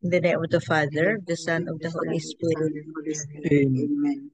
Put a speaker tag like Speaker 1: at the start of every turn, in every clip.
Speaker 1: In the name of the Father, the Son, of the Holy Spirit.
Speaker 2: Amen.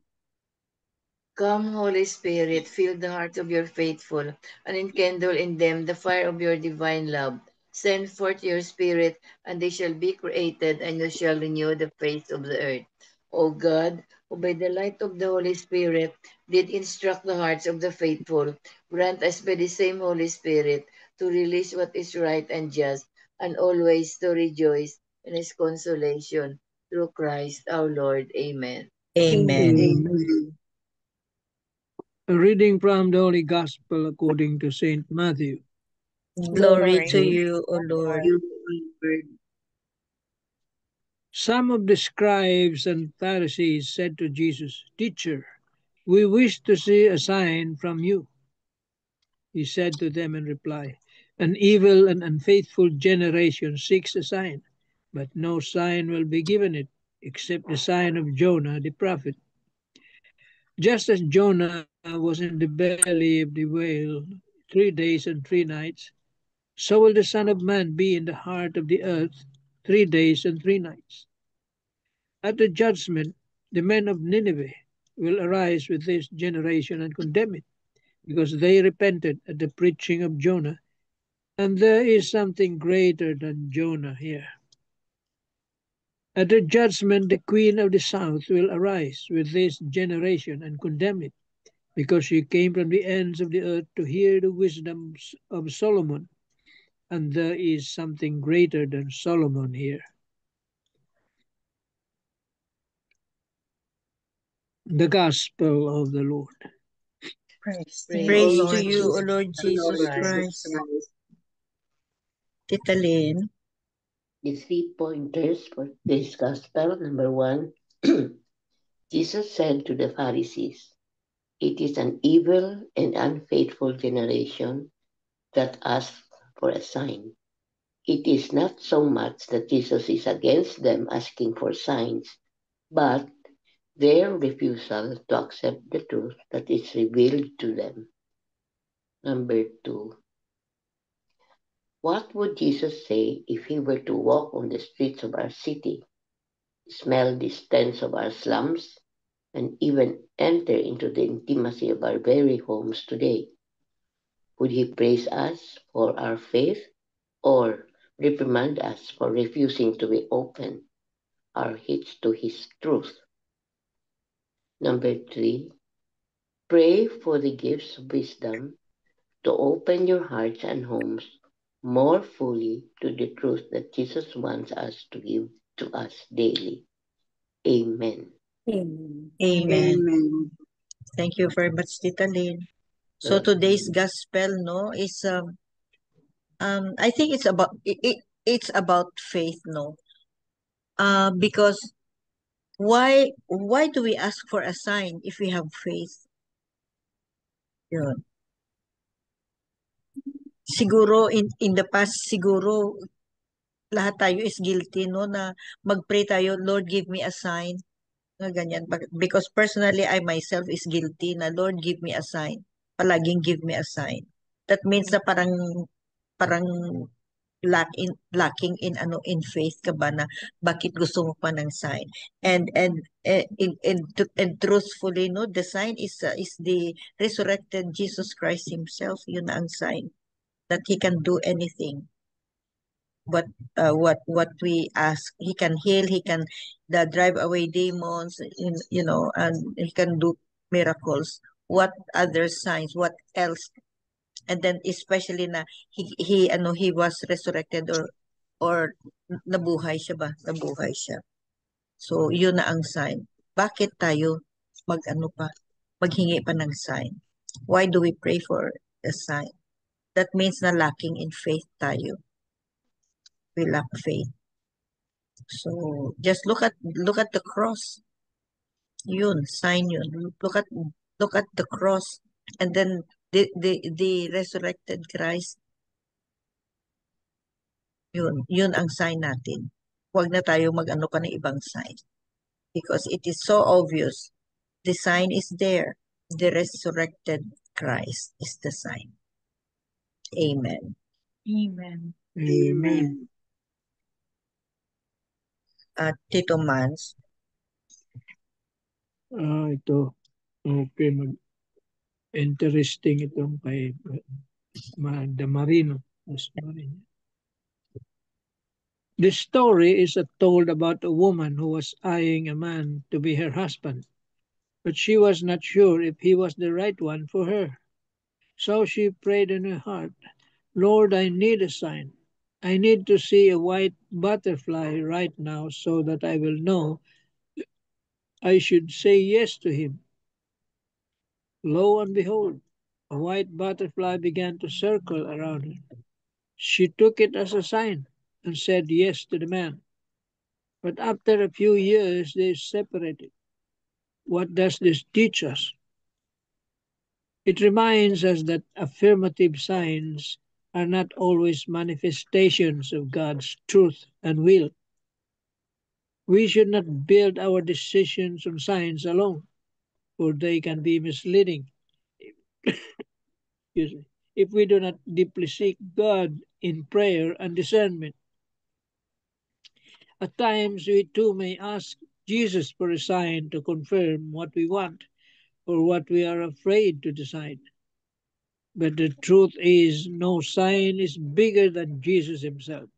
Speaker 3: Come, Holy Spirit, fill the hearts of your faithful, and enkindle in them the fire of your divine love. Send forth your Spirit, and they shall be created, and you shall renew the face of the earth. O God, who by the light of the Holy Spirit did instruct the hearts of the faithful, grant us by the same Holy Spirit to release what is right and just, and always to rejoice in his consolation. Through Christ our Lord. Amen.
Speaker 1: Amen.
Speaker 2: Amen. A reading from the Holy Gospel according to Saint Matthew.
Speaker 1: Glory to you, O Lord.
Speaker 2: Some of the scribes and Pharisees said to Jesus, "Teacher, we wish to see a sign from you." He said to them in reply, "An evil and unfaithful generation seeks a sign, but no sign will be given it except the sign of Jonah the prophet. Just as Jonah was in the belly of the whale 3 days and 3 nights, so will the Son of Man be in the heart of the earth 3 days and 3 nights. At the judgment, the men of Nineveh will arise with this generation and condemn it, because they repented at the preaching of Jonah, and there is something greater than Jonah here. At the judgment, the queen of the south will arise with this generation and condemn it, because she came from the ends of the earth to hear the wisdom of Solomon, and there is something greater than Solomon here. The Gospel of the Lord.
Speaker 1: Praise
Speaker 3: Praise
Speaker 1: to you, O Lord Jesus Christ. Tita Lynn.
Speaker 4: The 3 pointers for this gospel. Number 1, Jesus said to the Pharisees, "It is an evil and unfaithful generation that asks for a sign." It is not so much that Jesus is against them asking for signs, but their refusal to accept the truth that is revealed to them. Number 2, what would Jesus say if he were to walk on the streets of our city, smell the stench of our slums, and even enter into the intimacy of our very homes today? Would he praise us for our faith, or reprimand us for refusing to be open our hearts to his truth? Number 3, pray for the gifts of wisdom to open your hearts and homes more fully to the truth that Jesus wants us to give to us daily. Amen.
Speaker 1: Amen. Thank you very much, Tita Lynn. So today's gospel, is I think it's about it's about faith, because why do we ask for a sign if we have faith? Yun. Siguro in the past, siguro lahat tayo is guilty, na mag-pray tayo, Lord, give me a sign. Na ganyan. Because personally, I myself is guilty na, Lord, give me a sign. Palaging give me a sign. That means na parang lacking in faith ka ba, na bakit gusto mo pa ng sign. And truthfully, the sign is the resurrected Jesus Christ himself. Yun na ang sign that he can do anything. What we ask, he can heal, he can drive away demons, and he can do miracles. What other signs, what else? And then especially na he was resurrected, or nabuhay siya. So yun na ang sign. Bakit tayo maghingi pa ng sign? Why do we pray for a sign? That means na lacking in faith tayo. We lack faith. So just look at the cross. Yun, sign yun. Look at the cross, and then the resurrected Christ. Yun ang sign natin. Huwag na tayo mag-ano pa ng ibang sign. Because it is so obvious. The sign is there. The resurrected Christ is the sign. Amen.
Speaker 2: Amen.
Speaker 1: Tito Mans.
Speaker 2: Ito. Okay, interesting itong kay Marino. The story is told about a woman who was eyeing a man to be her husband, but she was not sure if he was the right one for her. So she prayed in her heart, Lord, I need a sign. I need to see a white butterfly right now so that I will know I should say yes to him. Lo and behold, a white butterfly began to circle around her. She took it as a sign and said yes to the man. But after a few years, they separated. What does this teach us? It reminds us that affirmative signs are not always manifestations of God's truth and will. We should not build our decisions on signs alone, for they can be misleading. Excuse me. If we do not deeply seek God in prayer and discernment, at times we too may ask Jesus for a sign to confirm what we want or what we are afraid to decide. But the truth is, no sign is bigger than Jesus himself.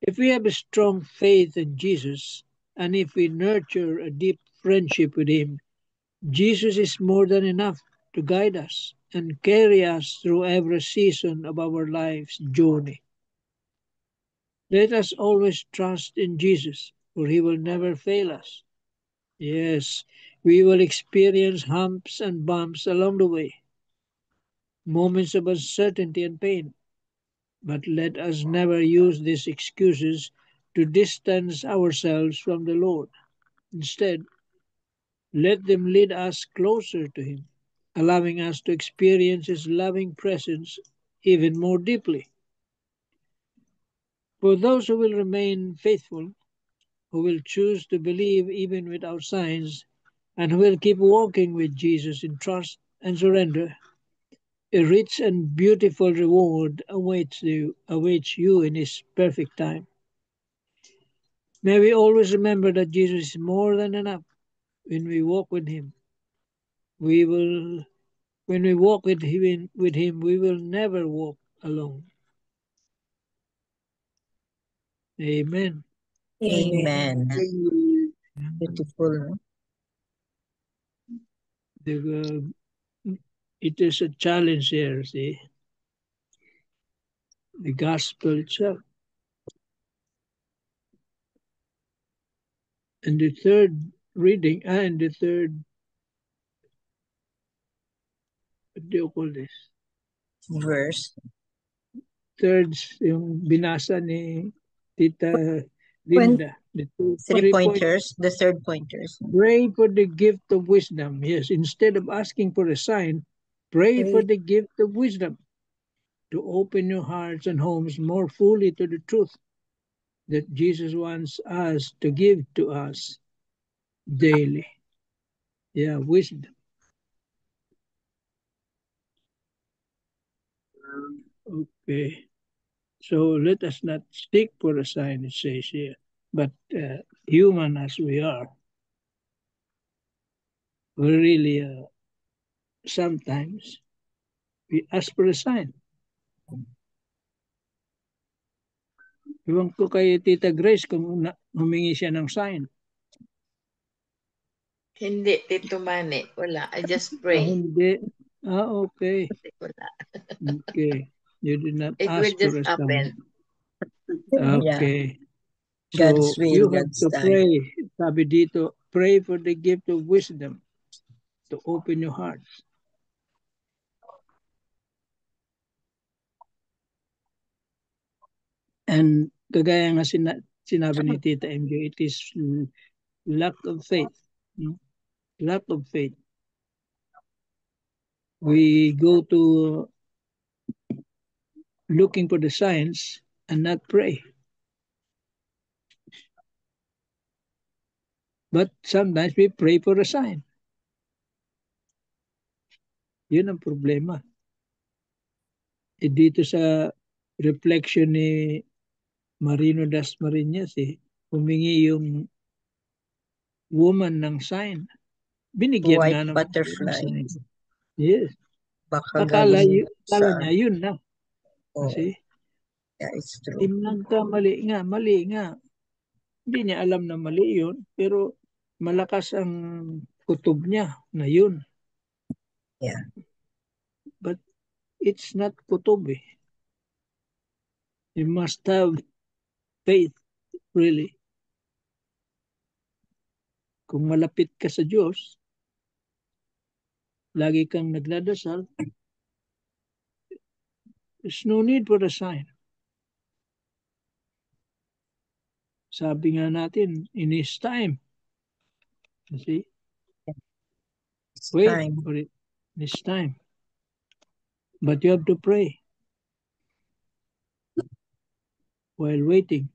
Speaker 2: If we have a strong faith in Jesus, and if we nurture a deep friendship with him, Jesus is more than enough to guide us and carry us through every season of our life's journey. Let us always trust in Jesus, for he will never fail us. Yes, we will experience humps and bumps along the way, moments of uncertainty and pain. But let us never use these excuses to distance ourselves from the Lord. Instead, let them lead us closer to Him, allowing us to experience His loving presence even more deeply. For those who will remain faithful, who will choose to believe even without signs, and who will keep walking with Jesus in trust and surrender, a rich and beautiful reward awaits you in His perfect time. May we always remember that Jesus is more than enough when we walk with Him. We will, when we walk with Him, we will never walk alone. Amen.
Speaker 1: Amen. Beautiful. No?
Speaker 2: It is a challenge here, see, the gospel itself. And the third reading, and the third, what do you call this?
Speaker 1: Verse.
Speaker 2: Third, yung binasa ni Tita Linda. The
Speaker 1: Three pointers, the third pointers.
Speaker 2: Pray for the gift of wisdom. Yes, instead of asking for a sign, pray for the gift of wisdom to open your hearts and homes more fully to the truth that Jesus wants us to give to us daily. Yeah, wisdom. Okay. So let us not seek for a sign, it says here, but human as we are, we really sometimes we ask for a sign. Iwan ko kay Tita Grace kung humingi siya ng sign.
Speaker 3: Hindi, Tito Mane. Wala. I just pray.
Speaker 2: Hindi. Okay.
Speaker 3: Wala.
Speaker 2: Okay. You did not
Speaker 3: It
Speaker 2: ask
Speaker 3: will just
Speaker 2: for a
Speaker 3: happen.
Speaker 2: sign. Okay.
Speaker 1: Yeah. God's
Speaker 2: So
Speaker 1: will,
Speaker 2: you have
Speaker 1: God's
Speaker 2: to
Speaker 1: time.
Speaker 2: pray. Sabi dito, pray for the gift of wisdom to open your hearts. And kagaya nga sinabi ni Tita MJ, it is lack of faith. Lack of faith. We go to looking for the signs and not pray. But sometimes we pray for a sign. Yun ang problema. Dito sa reflection ni Marino Dasmariñas, humingi yung woman ng sign. Binigyan
Speaker 1: White
Speaker 2: nga naman
Speaker 1: butterfly.
Speaker 2: ng sign. Yes.
Speaker 1: Baka
Speaker 2: Akala
Speaker 1: galing
Speaker 2: niya yun na.
Speaker 1: Oh,
Speaker 2: Kasi
Speaker 1: yeah, it's true.
Speaker 2: mali nga. Hindi niya alam na mali yun, pero malakas ang kutob niya na yun.
Speaker 1: Yeah.
Speaker 2: But it's not kutob eh. You must have faith, really. Kung malapit ka sa Diyos, lagi kang nagladasal, there's no need for a sign. Sabi nga natin, in His time. You see?
Speaker 1: It's
Speaker 2: Wait
Speaker 1: time.
Speaker 2: for it. In His time. But you have to pray while waiting.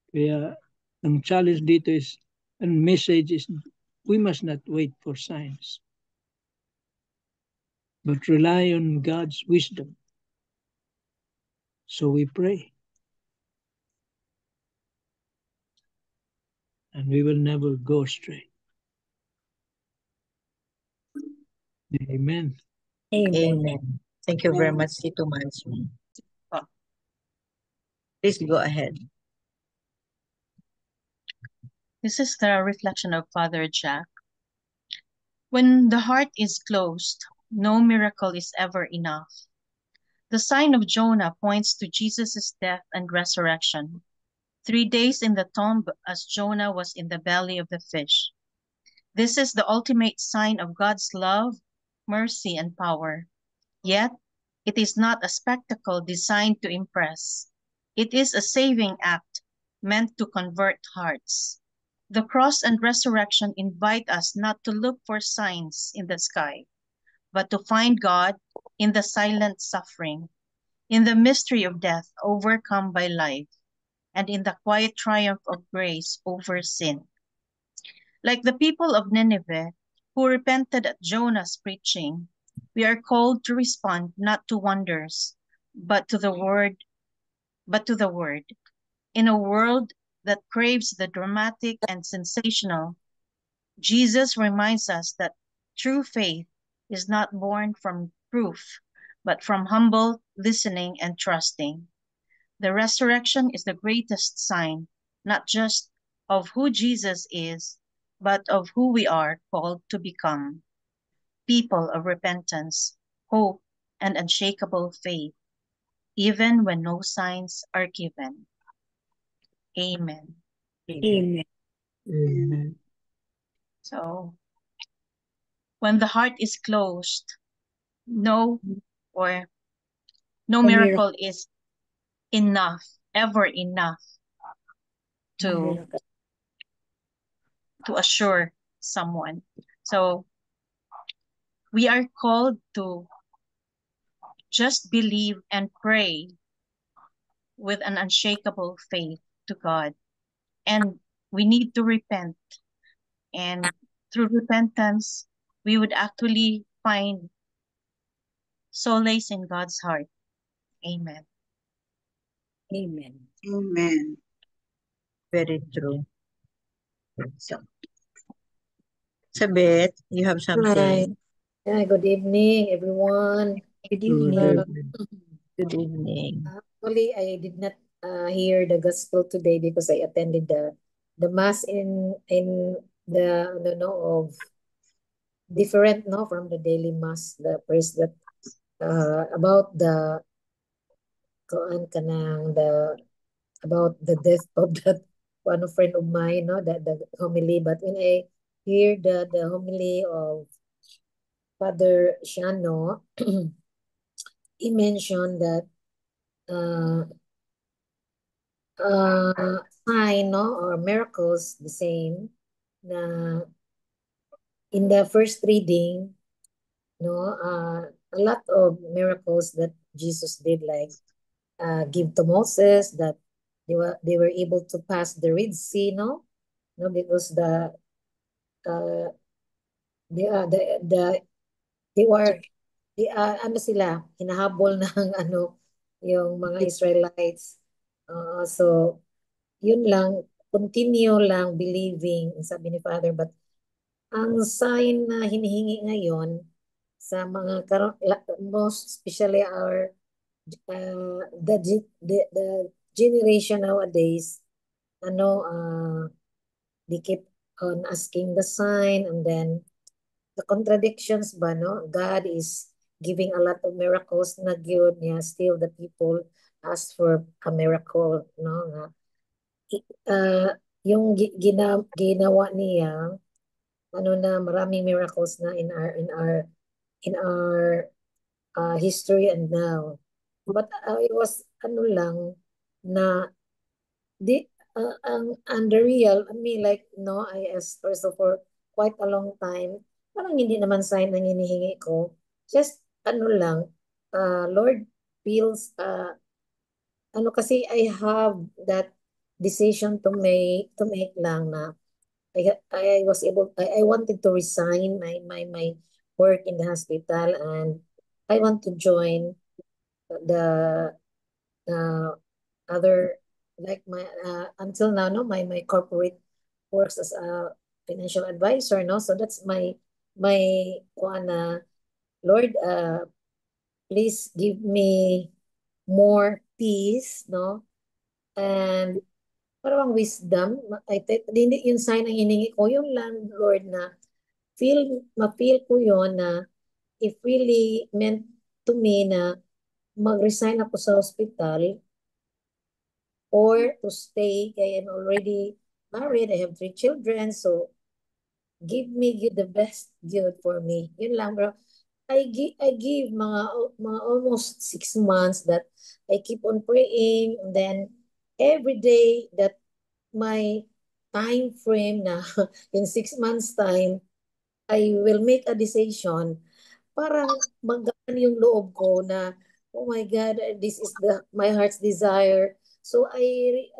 Speaker 2: Kaya ang challenge dito is, and message is, we must not wait for signs, but rely on God's wisdom. So we pray. And we will never go astray. Amen.
Speaker 1: Amen. Thank you very much, Tito Manso. Please go ahead.
Speaker 5: This is the reflection of Father Jack. When the heart is closed, no miracle is ever enough. The sign of Jonah points to Jesus' death and resurrection. 3 days in the tomb as Jonah was in the belly of the fish. This is the ultimate sign of God's love, mercy, and power. Yet, it is not a spectacle designed to impress. It is a saving act meant to convert hearts. The cross and resurrection invite us not to look for signs in the sky, but to find God in the silent suffering, in the mystery of death overcome by life, and in the quiet triumph of grace over sin. Like the people of Nineveh who repented at Jonah's preaching, we are called to respond not to wonders, but to the word. In a world that craves the dramatic and sensational, Jesus reminds us that true faith is not born from proof, but from humble listening and trusting. The resurrection is the greatest sign, not just of who Jesus is, but of who we are called to become. People of repentance, hope, and unshakable faith, even when no signs are given. Amen.
Speaker 6: Amen.
Speaker 2: Amen.
Speaker 5: So, when the heart is closed, no miracle is enough, ever enough to assure someone. So we are called to just believe and pray with an unshakable faith to God. And we need to repent. And through repentance, we would actually find solace in God's heart. Amen.
Speaker 6: Amen.
Speaker 1: Amen. Very true. So, Sabeth, you have something?
Speaker 6: Hi, good evening, everyone.
Speaker 1: Good
Speaker 2: Good
Speaker 1: evening. Good evening.
Speaker 6: Actually, I did not hear the gospel today because I attended the mass in the of different from the daily mass, the praise that about the about the death of that one friend of mine, the homily. But when I hear the homily of Father Shano, he mentioned that sign or miracles the same na in the first reading, a lot of miracles that Jesus did, like give to Moses that they were able to pass the Red Sea, because the ano sila, hinahabol ng ano, yung mga Israelites. So, yun lang, continue lang believing, sabi ni Father. But ang sign na hinihingi ngayon sa mga most especially our the generation nowadays, they keep on asking the sign, and then the contradictions ba, no? God is giving a lot of miracles na good niya, still the people ask for a miracle, no? Uh, yung ginawa niya, na maraming miracles na in our history and now. But it was lang na ang the real, I mean, like, no, I asked also for quite a long time. Parang hindi naman sign ang hinihingi ko. Just lang, Lord feels, kasi I have that decision to make lang na I was able, I wanted to resign my work in the hospital, and I want to join the other, like my until now, no, my corporate works as a financial advisor, no. So that's my Lord, please give me more peace, no, and parang wisdom. Hindi yung sign ang hiningi ko, yung lang, Lord, na ma-feel ko yun na if really meant to me na mag-resign ako sa hospital or to stay. Kaya I'm already married, I have 3 children, so give me the best good for me. Yun lang, bro. I give mga almost 6 months that I keep on praying, and then every day that my time frame na in 6 months time, I will make a decision, parang magaan yung loob ko na, oh my God, this is my heart's desire. So I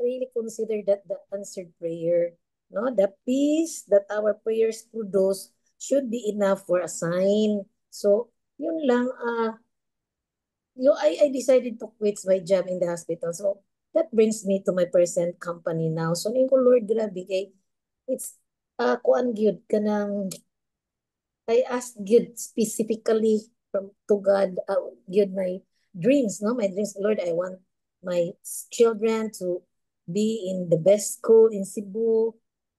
Speaker 6: really consider that the answered prayer, no? The peace that our prayers produce should be enough for a sign. So, yun lang, I decided to quit my job in the hospital. So, that brings me to my present company now. So, ningko, Lord, grabe kay, it's, kuan gyud kanang, I asked God specifically to God, God, my dreams, no? My dreams, Lord, I want my children to be in the best school in Cebu.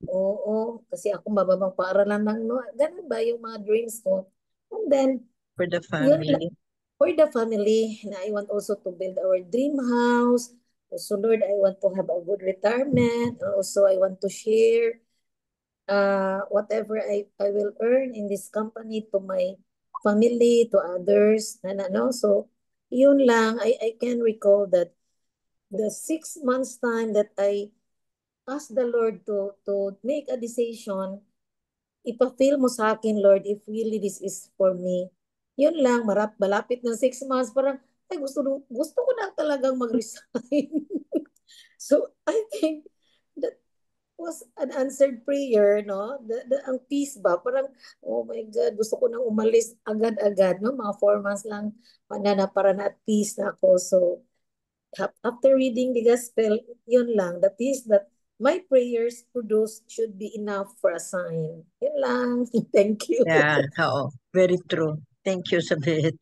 Speaker 6: Oo, kasi ako mababang paaralan lang, no? Ganun ba yung mga dreams ko? And then,
Speaker 1: For the
Speaker 6: yun
Speaker 1: family.
Speaker 6: for the family, na I want also to build our dream house. So, Lord, I want to have a good retirement. Also, I want to share whatever I will earn in this company to my family, to others, no? So, yun lang, I can recall that the 6 months time that I asked the Lord to make a decision, ipa-feel mo sa akin, Lord, if really this is for me. Yun lang, malapit ng 6 months, parang, ay, gusto ko na talagang mag-resign. So, I think that was an answered prayer, no? Ang peace ba? Parang, oh my God, gusto ko nang umalis agad-agad, no? Mga 4 months lang, para na at peace na ako. So, after reading the gospel, yun lang, the peace that my prayers produce should be enough for a sign. Yun lang. Thank you.
Speaker 1: Yeah, oo. Very true. Thank you, Sabit.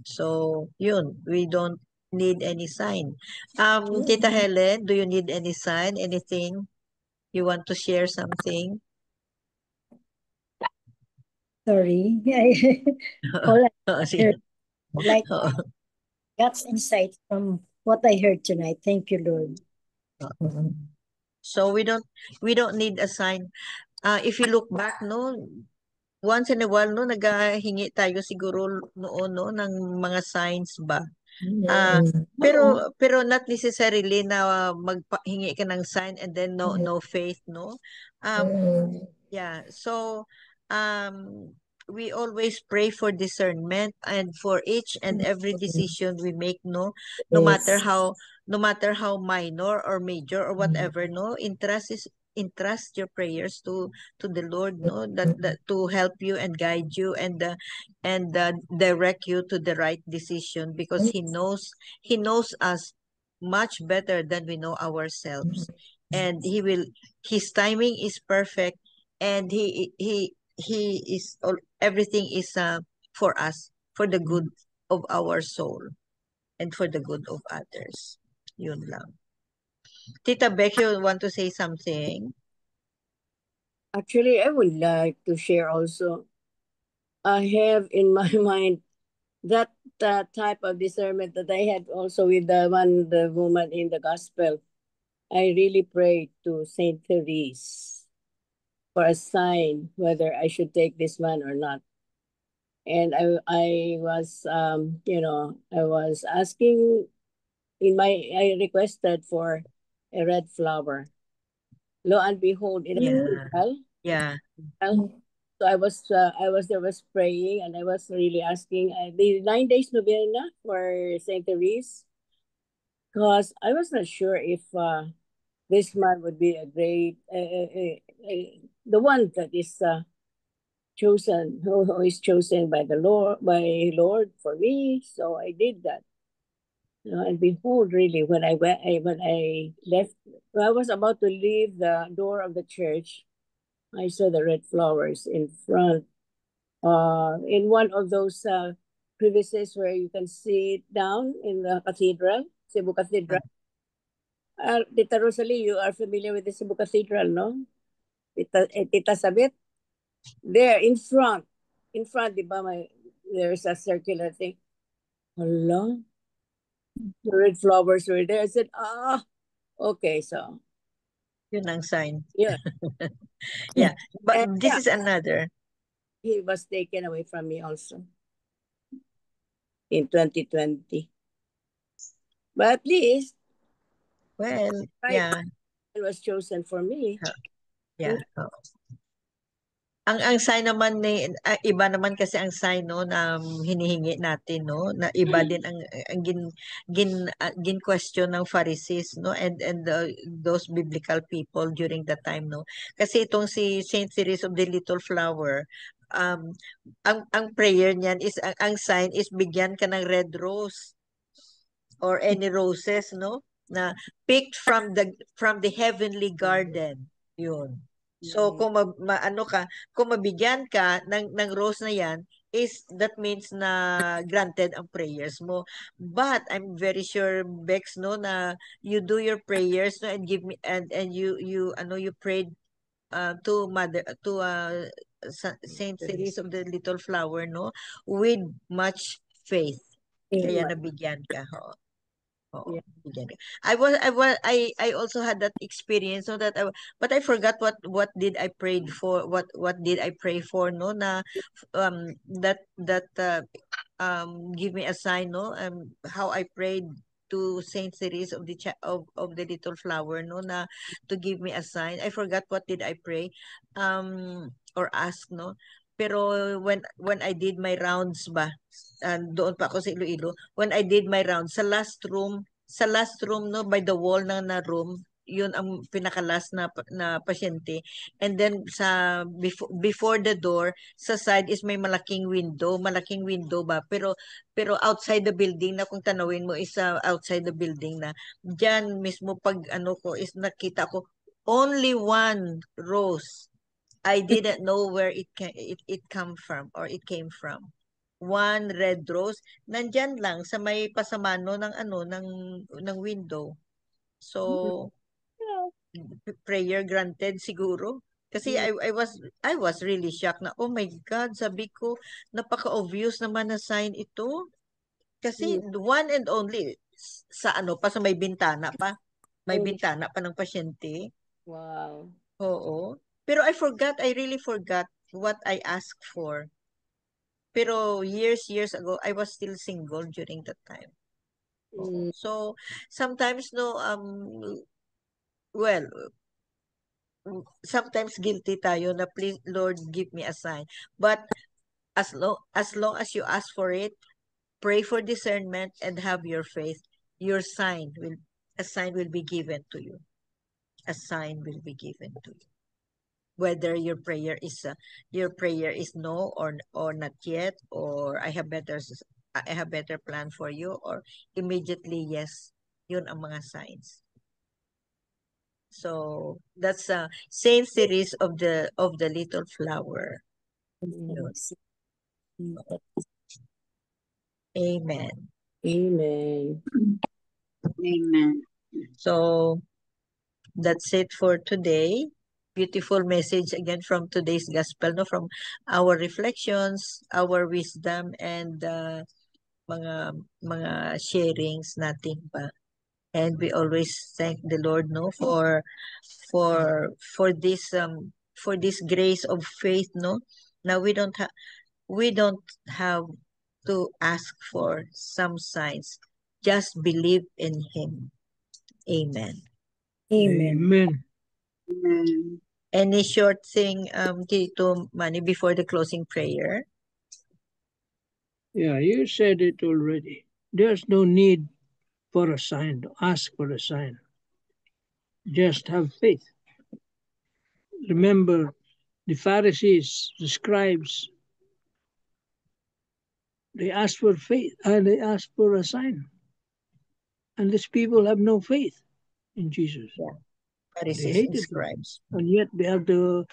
Speaker 1: So, yun, we don't need any sign. Tita Helen, do you need any sign? Anything? You want to share something?
Speaker 7: Sorry. All I
Speaker 1: Sige.
Speaker 7: heard, like God's insight from what I heard tonight. Thank you, Lord.
Speaker 1: So we don't need a sign. If you look back, no, once in a while, no, naghahingi tayo siguro noon, no, ng mga signs ba? Pero not necessarily na maghingi ka ng sign and then no faith, no? Yeah, so we always pray for discernment and for each and every decision we make, no
Speaker 6: Yes.
Speaker 1: matter how minor or major or whatever, no, entrust entrust your prayers to the Lord, no, that to help you and guide you and direct you to the right decision, because he knows us much better than we know ourselves, and his timing is perfect, and he is everything is for us, for the good of our soul and for the good of others. Yun lang. Tita Beck, you want to say something?
Speaker 8: Actually, I would like to share also. I have in my mind that type of discernment that I had also with the woman in the gospel. I really prayed to Saint Therese for a sign whether I should take this one or not. And I was I was asking I requested for a red flower. Lo and behold, in
Speaker 1: Yeah.
Speaker 8: a
Speaker 1: Yeah.
Speaker 8: so I was there was praying, and I was really asking the 9 days novena for Saint Therese, because I was not sure if this man would be a great the one that is chosen, who is chosen by the Lord for me. So I did that. And behold, really, when I left, when I was about to leave the door of the church, I saw the red flowers in front. In one of those crevices where you can sit down in the cathedral, Cebu Cathedral. Tita Rosalie, you are familiar with the Cebu Cathedral, no? Tita Sabit? There, in front, di ba, there's a circular thing. Hello? The red flowers were there. I said, okay, so.
Speaker 1: Yun ang sign.
Speaker 8: Yeah.
Speaker 1: Yeah. But
Speaker 8: And
Speaker 1: this is another.
Speaker 8: He was taken away from me also in 2020. But at least,
Speaker 1: well, yeah.
Speaker 8: It was chosen for me.
Speaker 1: Yeah. Ang sign naman ni iba naman kasi ang sign, no, na hinihingi natin, no, na iba din ang gin question ng Pharisees, no, and those biblical people during the time, no. Kasi itong si Saint Therese of the Little Flower, ang prayer niyan is ang sign is bigyan ka ng red rose or any roses, no, na picked from the heavenly garden. Yun. So kung kung mabigyan ka ng rose na 'yan, that means na granted ang prayers mo. But I'm very sure, Bex, no, na you do your prayers, no, and give me and you prayed to Saint Therese of the Little Flower, no, with much faith. Kaya nabigyan ka, ho. Oo, bigyan ka. I also had that experience, so that but I forgot what did I prayed for, what did I pray for, no, na that give me a sign, no, how I prayed to Saint Therese of of the Little Flower, no, na to give me a sign. I forgot what did I pray or ask, no. Pero when I did my rounds ba, doon pa ako sa Iloilo, when I did my rounds sa last room, no, by the wall na room, yun ang pinakalas na pasyente, and then before the door sa side is may malaking window ba, pero outside the building na, kung tanawin mo is outside the building na, diyan mismo pag ko is nakita ko only one rose. I didn't know where it come from, or it came from. One red rose, nandyan lang sa may pasamano ng window. So prayer granted siguro. Kasi I was really shocked na, oh my God, sabi ko, napaka-obvious naman na sign ito. Kasi one and only sa sa may bintana pa. May bintana pa ng pasyente.
Speaker 8: Wow.
Speaker 1: Oo. Pero I really forgot what I asked for. Pero years ago, I was still single during that time. Oo. So, sometimes, no, well, sometimes guilty tayo na, please, Lord, give me a sign. But as long as you ask for it, pray for discernment and have your faith, a sign will be given to you. a sign will be given to you. Whether your prayer is no or not yet, or I have better plan for you, or immediately yes, yun ang mga signs. So that's a same series of the little flower. Yun. Amen.
Speaker 8: Amen.
Speaker 9: Amen.
Speaker 1: So that's it for today. Beautiful message again from today's gospel, no, from our reflections, our wisdom, and mga sharings natin pa. And we always thank the Lord, no, for this grace of faith, no. Now we don't have to ask for some signs. Just believe in Him. Amen.
Speaker 2: Amen.
Speaker 9: Amen.
Speaker 1: Any short thing, Tito Manny, before the closing prayer?
Speaker 2: Yeah, you said it already. There's no need for a sign, to ask for a sign. Just have faith. Remember, the Pharisees, the scribes, they asked for faith, and they asked for a sign. And these people have no faith in Jesus.
Speaker 1: Yeah.
Speaker 2: They
Speaker 1: Pharisees and
Speaker 2: hated him.
Speaker 1: scribes.
Speaker 2: And yet they have the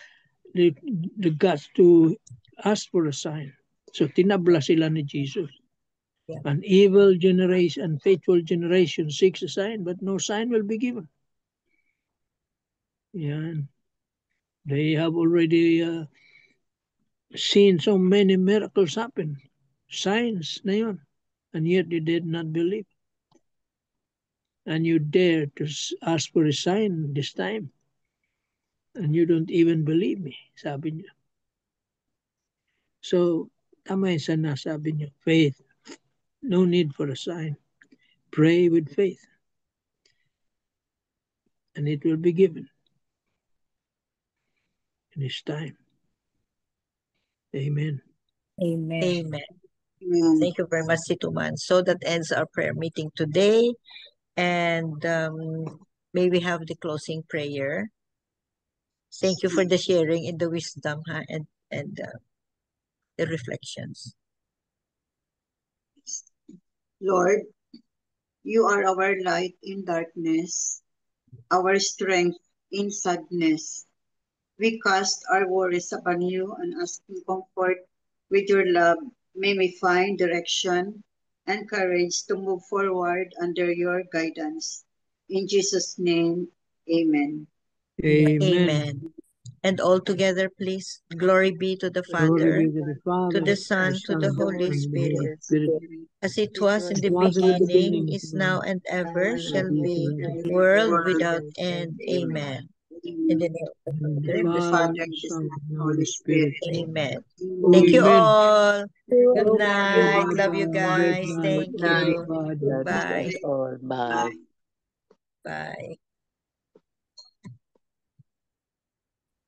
Speaker 2: guts to ask for a sign. So tinabla sila ni Jesus.
Speaker 1: Yeah.
Speaker 2: An evil generation and faithful generation seeks a sign, but no sign will be given. Yeah. They have already seen so many miracles happen. Signs na yun. And yet they did not believe. And you dare to ask for a sign this time. And you don't even believe me, sabi niya. So, tama yung sinasabi niyo, faith. No need for a sign. Pray with faith. And it will be given in His time. Amen.
Speaker 7: Amen.
Speaker 1: Amen.
Speaker 9: Amen.
Speaker 1: Thank you very much, Situman. So that ends our prayer meeting today. And may we have the closing prayer. Thank you for the sharing and the wisdom, and the reflections.
Speaker 9: Lord, you are our light in darkness, our strength in sadness. We cast our worries upon you and asking comfort with your love. May we find direction and courage to move forward under your guidance. In Jesus' name, amen.
Speaker 2: Amen.
Speaker 1: Amen. And all together, please. Glory be to the
Speaker 2: Glory
Speaker 1: Father,
Speaker 2: be to the Father,
Speaker 1: to the Son, to the Holy
Speaker 2: and the Holy
Speaker 1: Spirit,
Speaker 2: Spirit.
Speaker 1: as it was in the
Speaker 2: It was in the
Speaker 1: beginning,
Speaker 2: beginning,
Speaker 1: is now, and ever shall
Speaker 2: be
Speaker 1: be,
Speaker 2: forever.
Speaker 1: world without end. Amen. In the name of the
Speaker 2: In the
Speaker 1: Father,
Speaker 9: The
Speaker 2: Father,
Speaker 9: Father,
Speaker 2: the
Speaker 9: the
Speaker 2: Son,
Speaker 9: Son,
Speaker 2: and the
Speaker 9: Holy
Speaker 2: Holy Spirit.
Speaker 9: Spirit.
Speaker 1: Amen. Thank you
Speaker 2: Amen.
Speaker 1: all. Good
Speaker 7: Good
Speaker 1: night.
Speaker 7: night.
Speaker 1: Love you
Speaker 2: Good
Speaker 1: guys.
Speaker 2: night,
Speaker 1: Thank you.
Speaker 2: everybody.
Speaker 4: God
Speaker 1: Bye.
Speaker 4: bless all. Bye.
Speaker 1: Bye.